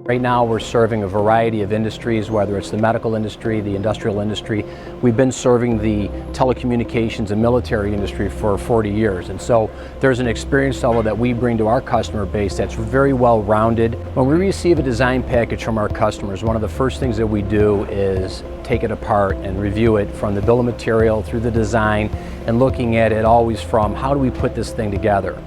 Right now we're serving a variety of industries, whether it's the medical industry, the industrial industry. We've been serving the telecommunications and military industry for 40 years. And so there's an experience level that we bring to our customer base that's very well rounded. When we receive a design package from our customers, one of the first things that we do is take it apart and review it from the bill of material through the design and looking at it always from how do we put this thing together.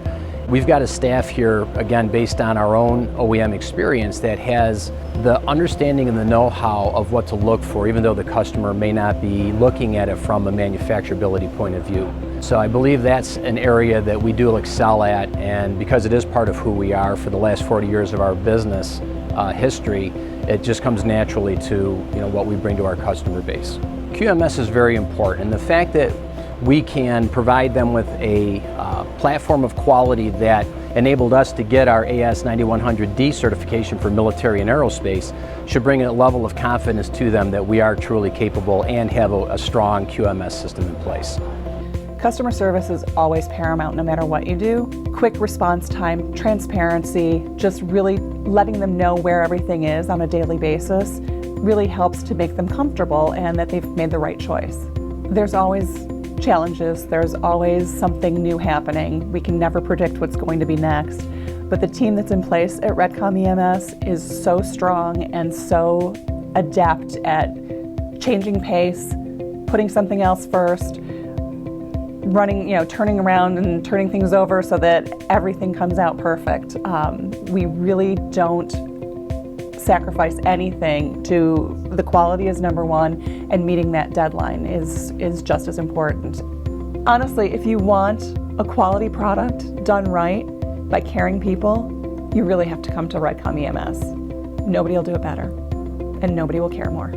We've got a staff here, again, based on our own OEM experience that has the understanding and the know-how of what to look for, even though the customer may not be looking at it from a manufacturability point of view. So I believe that's an area that we do excel at, and because it is part of who we are for the last 40 years of our business history, it just comes naturally to what we bring to our customer base. QMS is very important, and the fact that we can provide them with a platform of quality that enabled us to get our AS9100D certification for military and aerospace should bring a level of confidence to them that we are truly capable and have a strong QMS system in place. Customer service is always paramount no matter what you do. Quick response time, transparency, just really letting them know where everything is on a daily basis really helps to make them comfortable and that they've made the right choice. There's always challenges, there's always something new happening. We can never predict what's going to be next, but the team that's in place at Redcom EMS is so strong and so adept at changing pace, putting something else first, running, turning around and turning things over so that everything comes out perfect. We really don't sacrifice anything to the quality is number one, and meeting that deadline is just as important. Honestly, if you want a quality product done right by caring people, you really have to come to Redcom EMS. Nobody will do it better, and nobody will care more.